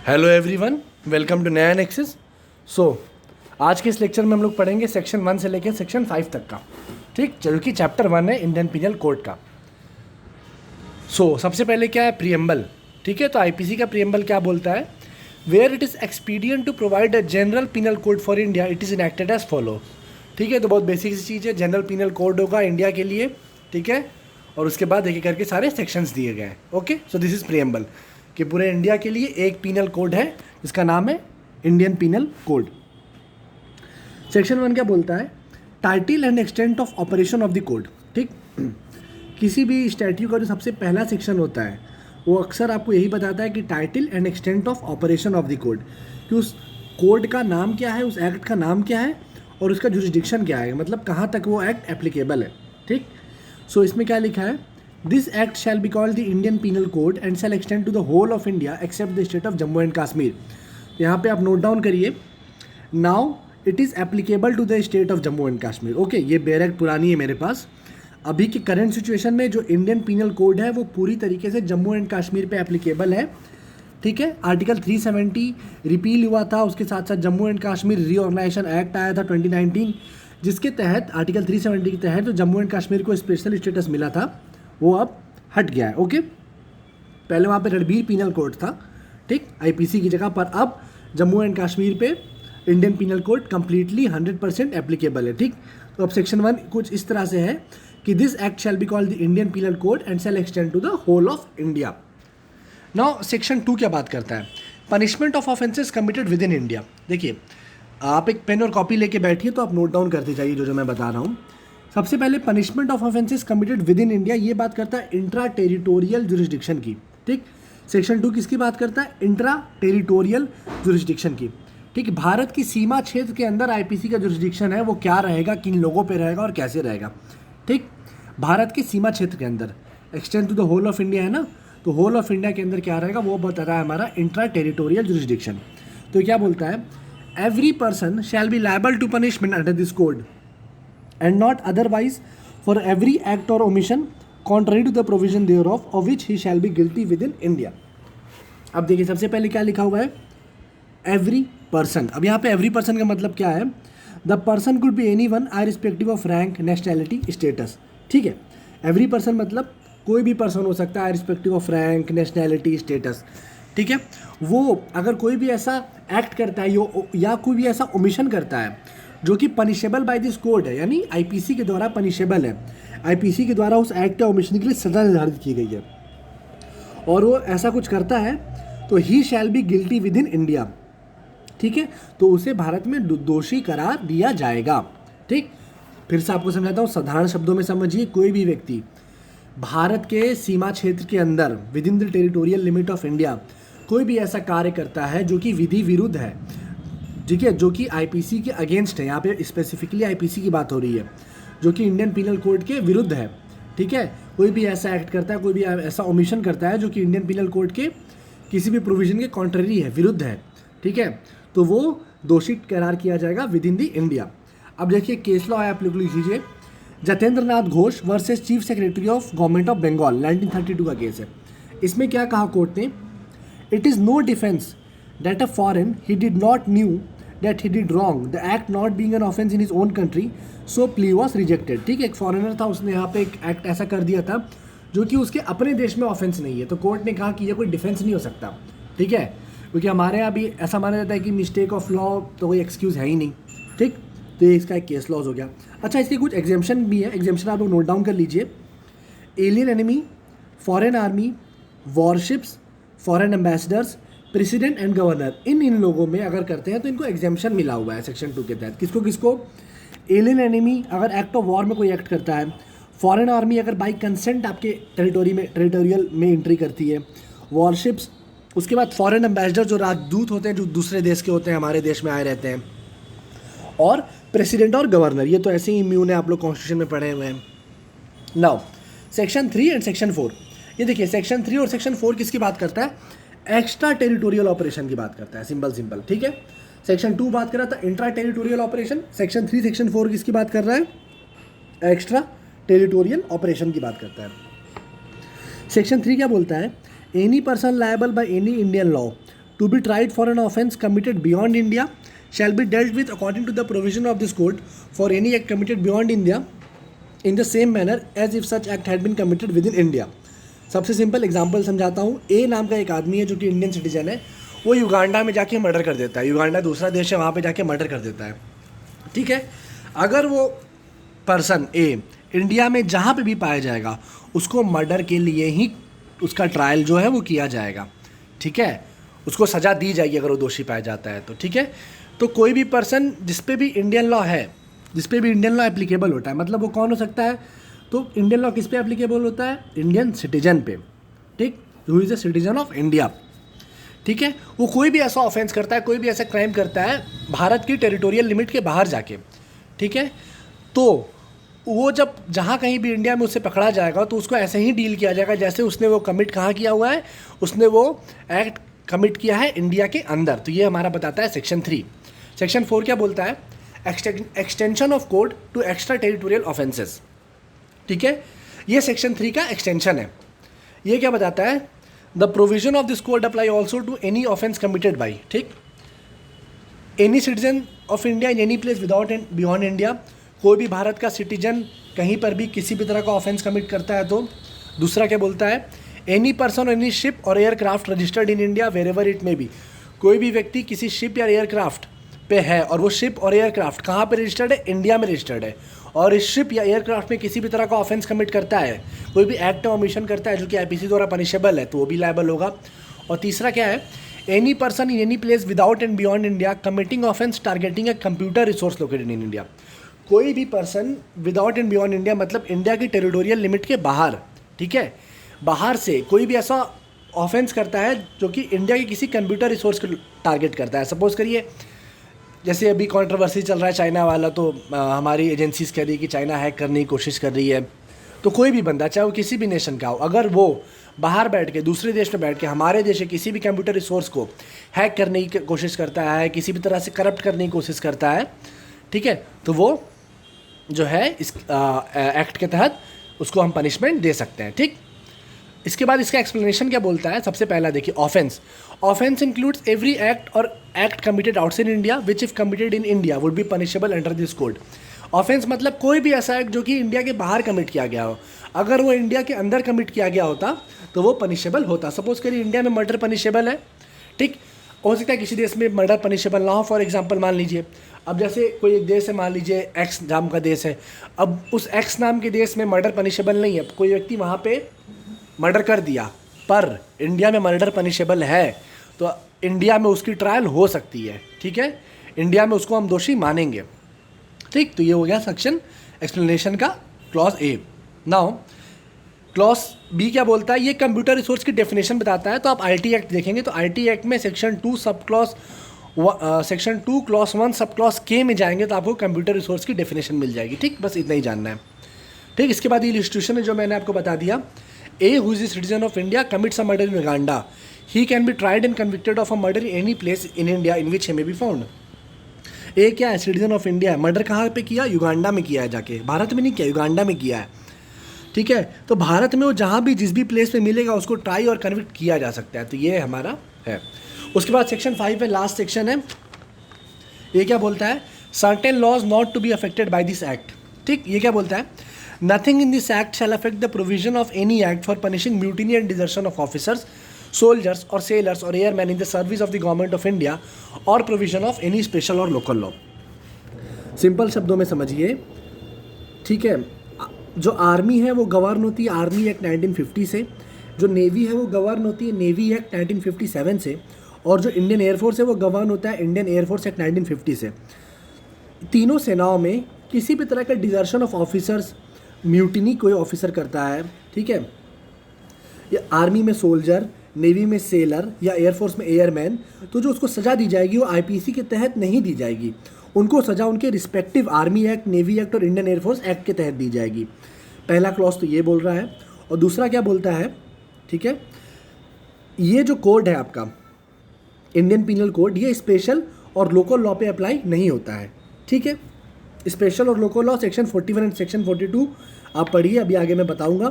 Hello everyone, welcome to नया access. आज के इस लेक्चर में हम लोग पढ़ेंगे सेक्शन 1 से लेकर सेक्शन 5 तक का। ठीक, जो कि चैप्टर 1 है इंडियन पीनल कोड का। सबसे पहले क्या है, प्रीएम्बल। ठीक है, तो आईपीसी का प्रीएम्बल क्या बोलता है? Where it is expedient to provide a general penal code for India, it is enacted as follow. ठीक है, तो बहुत बेसिक सी चीज़ है, जनरल पीनल कोड होगा इंडिया के लिए। ठीक है, और उसके बाद एक एक करके सारे सेक्शंस दिए गए हैं। Okay, so this is preamble कि पूरे इंडिया के लिए एक पीनल कोड है जिसका नाम है इंडियन पीनल कोड। सेक्शन 1 क्या बोलता है? Title and extent of operation of the code. ठीक, किसी भी स्टैट्यू का जो सबसे पहला सेक्शन होता है वो अक्सर आपको यही बताता है कि title and extent of operation of the code, कि उस कोड का नाम क्या है, उस एक्ट का नाम क्या है और उसका जुरिसडिक्शन क्या है, मतलब कहाँ तक वो एक्ट एप्लीकेबल है। ठीक, सो इसमें क्या लिखा है? This act shall be called the Indian penal code and shall extend to the whole of India except the state of Jammu and Kashmir. यहाँ पे आप नोट डाउन करिए, now it is applicable to the state of Jammu and Kashmir. Okay, ये bare act पुरानी है मेरे पास। अभी की करंट सिचुएशन में जो इंडियन पीनल कोड है वो पूरी तरीके से जम्मू एंड कश्मीर पे एप्लीकेबल है। ठीक है, आर्टिकल 370 रिपील हुआ था, उसके साथ साथ Jammu and Kashmir reorganisation act आया था 2019, जिसके तहत आर्टिकल 370 के तहत जो जम्मू एंड कश्मीर को स्पेशल स्टेटस मिला था वो अब हट गया है। ओके, पहले वहाँ पे रणबीर पीनल कोड था, ठीक, आईपीसी की जगह पर अब जम्मू एंड कश्मीर पे Indian penal code completely 100% applicable है। ठीक, तो अब सेक्शन 1 कुछ इस तरह से है कि this act shall be called the Indian penal code and shall extend to the whole of India. Now section 2 क्या बात करता है? Punishment of offences committed within India. देखिए, आप एक पेन और कॉपी लेके बैठिए तो आप नोट डाउन करते जाइए जो मैं बता रहा हूँ। सबसे पहले punishment of offences committed within India, ये बात करता है इंट्रा टेरिटोरियल जुरिसडिक्शन की। ठीक, सेक्शन 2 किसकी बात करता है? इंट्रा टेरिटोरियल जुरिसडिक्शन की। ठीक, भारत की सीमा क्षेत्र के अंदर आईपीसी का जुरिसडिक्शन है वो क्या रहेगा, किन लोगों पे रहेगा और कैसे रहेगा। ठीक, भारत के सीमा क्षेत्र के अंदर extend to the whole of India है ना, तो होल ऑफ इंडिया के अंदर क्या रहेगा वो बता रहा है हमारा इंट्रा टेरिटोरियल जुरिसडिक्शन। तो क्या बोलता है? Every person shall be liable to punishment under this code and not otherwise for every act or omission contrary to the provision thereof of which he shall be guilty within India। अब देखिए, सबसे पहले क्या लिखा हुआ है? Every person. अब यहाँ पे एवरी पर्सन का मतलब क्या है? The person could be any one irrespective of rank, nationality, status. ठीक है, एवरी पर्सन मतलब कोई भी पर्सन हो सकता है irrespective of rank, nationality, status. ठीक है, वो अगर कोई भी ऐसा एक्ट करता है या कोई भी ऐसा ओमिशन करता है जो कि पनिशेबल बाय दिस कोड है, यानी आईपीसी के द्वारा पनिशेबल है, आईपीसी के द्वारा उस एक्ट या ओमिशन के लिए सजा निर्धारित की गई है, और वो ऐसा कुछ करता है तो ही shall be guilty within India. ठीक है, तो उसे भारत में दोषी करार दिया जाएगा। ठीक, फिर से आपको समझाता हूँ, साधारण शब्दों में समझिए। कोई भी व्यक्ति भारत के सीमा क्षेत्र के अंदर with in the territorial limit of India कोई भी ऐसा कार्य करता है जो कि विधि विरुद्ध है, ठीक है, जो कि आईपीसी के अगेंस्ट है, यहाँ पे स्पेसिफिकली आईपीसी की बात हो रही है, जो कि इंडियन पीनल कोड के विरुद्ध है। ठीक है, कोई भी ऐसा एक्ट करता है, कोई भी ऐसा ओमिशन करता है जो कि इंडियन पीनल कोड के किसी भी प्रोविजन के कॉन्ट्ररी है, विरुद्ध है। ठीक है, तो वो दोषी करार किया जाएगा विद इन दी इंडिया। अब देखिए, केस लॉ है, आप लोग लिख लीजिए। Jatendra Nath Ghosh versus chief secretary of government of Bengal, 1932 का केस है। इसमें क्या कहा कोर्ट ने? It is no defence that a foreign he did not knew that he did wrong, the act not being an offense in his own country, so plea was rejected। ठीक है, एक foreigner था, उसने यहाँ पे एक act ऐसा कर दिया था जो कि उसके अपने देश में ऑफेंस नहीं है, तो कोर्ट ने कहा कि ये कोई डिफेंस नहीं हो सकता। ठीक है, क्योंकि हमारे यहाँ भी ऐसा माना जाता है कि मिस्टेक ऑफ लॉ तो कोई एक्सक्यूज़ है ही नहीं। ठीक, तो ये इसका एक केस लॉज हो गया। अच्छा, इसके कुछ एग्जेम्पशन भी है, एग्जेम्पशन आप लोग नोट डाउन कर लीजिए। Alien enemy, foreign army, warships, foreign ambassadors, president and governor, इन लोगों में अगर करते हैं तो इनको एग्जेम्पशन मिला हुआ है सेक्शन 2 के तहत। किसको किसको? एलियन एनिमी अगर एक्ट ऑफ वॉर में कोई एक्ट करता है, फॉरेन आर्मी अगर बाई कंसेंट आपके टेरिटोरियल में एंट्री करती है, वॉरशिप्स, उसके बाद फॉरेन एम्बेसडर जो राजदूत होते हैं जो दूसरे देश के होते हैं हमारे देश में आए रहते हैं, और प्रेसिडेंट और गवर्नर, ये तो ऐसे ही इम्यून है, आप लोग कॉन्स्टिट्यूशन में पढ़े हुए हैं। नाउ सेक्शन 3 एंड सेक्शन 4, ये देखिए सेक्शन 3 और सेक्शन 4 किसकी बात करता है? एक्स्ट्रा टेरिटोरियल ऑपरेशन की बात करता है, सिंपल। ठीक है, सेक्शन 2 बात कर रहा था intra territorial operation, section 3 section 4 किसकी बात कर रहा है? एक्स्ट्रा टेरिटोरियल ऑपरेशन की बात करता है। सेक्शन 3 क्या बोलता है? Any person liable by any Indian law to be tried for an offence committed beyond India shall be dealt with according to the provision of this code for any act committed beyond India in the same manner as if such act had been committed within India. सबसे simple example समझाता हूँ। ए नाम का एक आदमी है जो कि इंडियन सिटीजन है, वो युगांडा में जाके मर्डर कर देता है। युगांडा दूसरा देश है, वहाँ पे जाके मर्डर कर देता है, ठीक है। अगर वो पर्सन ए इंडिया में जहाँ पे भी पाया जाएगा उसको मर्डर के लिए ही उसका ट्रायल जो है वो किया जाएगा, ठीक है। उसको सज़ा दी जाएगी अगर वो दोषी पाया जाता है तो, ठीक है। तो कोई भी पर्सन जिस पे भी इंडियन लॉ है, जिस पे भी इंडियन लॉ एप्लीकेबल होता है, मतलब वो कौन हो सकता है, तो इंडियन लॉ किस पे एप्लीकेबल होता है, इंडियन सिटीजन पे, ठीक, who is a citizen of India, ठीक है। वो कोई भी ऐसा ऑफेंस करता है, कोई भी ऐसा क्राइम करता है भारत की टेरिटोरियल लिमिट के बाहर जाके, ठीक है, तो वो जब जहाँ कहीं भी इंडिया में उससे पकड़ा जाएगा तो उसको ऐसे ही डील किया जाएगा जैसे उसने वो कमिट कहाँ किया हुआ है, उसने वो एक्ट कमिट किया है इंडिया के अंदर। तो ये हमारा बताता है सेक्शन 3। सेक्शन 4 क्या बोलता है, extension of code to extra territorial offences, ठीक है। ये सेक्शन 3 का एक्सटेंशन है। ये क्या बताता है, the provision of this code apply also to any offence committed by, ठीक, any citizen of India in any place without and beyond India. कोई भी भारत का सिटीजन कहीं पर भी किसी भी तरह का ऑफेंस कमिट करता है तो। दूसरा क्या बोलता है, any person any ship or aircraft registered in India wherever it may be. कोई भी व्यक्ति किसी शिप या एयरक्राफ्ट पे है और वो शिप और एयरक्राफ्ट कहाँ पे रजिस्टर्ड है, इंडिया में रजिस्टर्ड है, और इस शिप या एयरक्राफ्ट में किसी भी तरह का ऑफेंस कमिट करता है, कोई भी एक्ट ऑफ ओमिशन करता है जो कि आईपीसी द्वारा पनिशेबल है, तो वो भी लायबल होगा। और तीसरा क्या है, any person in any place without and beyond India committing offence targeting a computer resource located in India. कोई भी person without and beyond India मतलब इंडिया की टेरिटोरियल लिमिट के बाहर, ठीक है, बाहर से कोई भी ऐसा ऑफेंस करता है जो कि इंडिया के किसी कंप्यूटर रिसोर्स को टारगेट करता है। सपोज करिए जैसे अभी कंट्रोवर्सी चल रहा है चाइना वाला, तो हमारी एजेंसीज कह रही है कि चाइना हैक करने की कोशिश कर रही है। तो कोई भी बंदा, चाहे वो किसी भी नेशन का हो, अगर वो बाहर बैठ के, दूसरे देश में बैठ के हमारे देश के किसी भी कंप्यूटर रिसोर्स को हैक करने की कोशिश करता है, किसी भी तरह से करप्ट करने की कोशिश करता है, ठीक है, तो वो जो है इस एक्ट के तहत उसको हम पनिशमेंट दे सकते हैं, ठीक। इसके बाद इसका एक्सप्लेनेशन क्या बोलता है, सबसे पहला देखिए, ऑफेंस इंक्लूड्स एवरी एक्ट और act committed outside India which if committed in India would be punishable under this code. Offence मतलब कोई भी ऐसा एक्ट जो कि इंडिया के बाहर कमिट किया गया हो, अगर वो इंडिया के अंदर कमिट किया गया होता तो वो पनिशेबल होता। सपोज करिए इंडिया में मर्डर पनिशेबल है, ठीक, हो सकता है किसी देश में मर्डर पनिशेबल ना हो। फॉर एग्जांपल मान लीजिए, अब जैसे कोई एक देश है, मान लीजिए एक्स नाम का देश है, अब उस एक्स नाम के देश में मर्डर पनिशेबल नहीं है, कोई व्यक्ति वहाँ पे मर्डर कर दिया, पर इंडिया में मर्डर पनिशेबल है, तो इंडिया में उसकी ट्रायल हो सकती है, ठीक है, इंडिया में उसको हम दोषी मानेंगे, ठीक। तो ये हो गया सेक्शन एक्सप्लेनेशन का clause A. Now clause B क्या बोलता है, ये कंप्यूटर रिसोर्स की डेफिनेशन बताता है। तो आप आईटी एक्ट देखेंगे तो आईटी एक्ट में section 2 sub clause section 2 clause 1 sub clause के में जाएंगे तो आपको कंप्यूटर रिसोर्स की डेफिनेशन मिल जाएगी, ठीक, बस इतना ही जानना है, ठीक। इसके बाद ये इलस्ट्रेशन है जो मैंने आपको बता दिया, A who is a citizen of India commits a murder in Uganda, he can be tried and convicted of a murder in any place in India in which he may be found. A क्या है, citizen of India है, murder कहाँ पे किया, Uganda में किया है, जाके भारत में नहीं किया, युगांडा में किया है, ठीक है। तो भारत में वो जहाँ भी जिस भी प्लेस पे मिलेगा उसको ट्राई और कन्विक्ट किया जा सकता है। तो ये हमारा है। उसके बाद सेक्शन 5 है, लास्ट सेक्शन है। ये क्या बोलता है, certain laws not to be affected by this act, ठीक। ये क्या बोलता है, Nothing in this act shall affect the provision of any act for punishing mutiny and desertion of officers, soldiers or sailors or airmen in the service of the government of India or provision of any special or local law. Simple शब्दों में समझिए, ठीक है। जो army है वो govern होती है आर्मी एक्ट 1950 से, जो नेवी है वो गवर्न होती है नेवी एक्ट 1957 से, और जो इंडियन एयरफोर्स है वो गवर्न होता है इंडियन एयरफोर्स एक्ट 1950 से। तीनों सेनाओं में किसी भी तरह का डिजर्शन ऑफ ऑफिसर्स, म्यूटिनी कोई ऑफिसर करता है, ठीक है, या आर्मी में सोल्जर, नेवी में सेलर या एयरफोर्स में एयरमैन, तो जो उसको सज़ा दी जाएगी वो आईपीसी के तहत नहीं दी जाएगी, उनको सज़ा उनके respective army act, navy act और इंडियन एयरफोर्स एक्ट के तहत दी जाएगी। पहला क्लॉज तो ये बोल रहा है। और दूसरा क्या बोलता है, ठीक है, ये जो कोड है आपका इंडियन पिनल कोड, ये स्पेशल और लोकल लॉ पे अप्लाई नहीं होता है, ठीक है। स्पेशल और local law section 41 and section 42 आप पढ़िए, अभी आगे मैं बताऊंगा,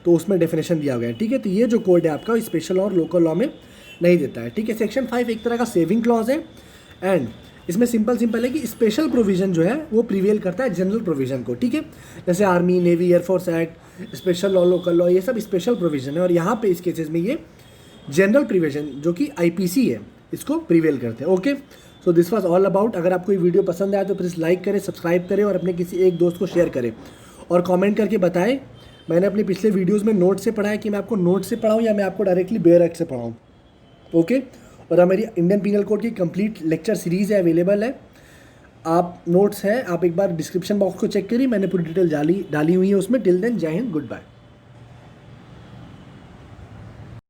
तो उसमें डेफिनेशन दिया गया है, ठीक है। तो ये जो कोड है आपका स्पेशल और लोकल लॉ में नहीं देता है, ठीक है। सेक्शन 5 एक तरह का सेविंग क्लॉज है एंड इसमें सिंपल है कि स्पेशल प्रोविज़न जो है वो प्रिवेल करता है जनरल प्रोविज़न को, ठीक है। जैसे army, navy, air force act, special law, local law, ये सब स्पेशल प्रोविज़न है और यहाँ पे इस केसेस में ये जनरल प्रोविज़न जो कि आईपीसी है इसको प्रिवेल करते हैं। Okay, so this was all about. अगर आपको ये वीडियो पसंद आया तो प्लीज़ लाइक करें, सब्सक्राइब करें और अपने किसी एक दोस्त को शेयर करें और कमेंट करके बताएं मैंने अपने पिछले वीडियोस में नोट से पढ़ा है कि मैं आपको नोट से पढ़ाऊँ या मैं आपको डायरेक्टली बेयर एक्ट से पढ़ाऊँ। ओके, और हमारी इंडियन पिनल कोड की कंप्लीट लेक्चर सीरीज़ है, अवेलेबल है। आप नोट्स हैं, आप एक बार डिस्क्रिप्शन बॉक्स को चेक करिए, मैंने पूरी डिटेल डाली हुई है उसमें। टिल देन, जय हिंद, गुड बाय।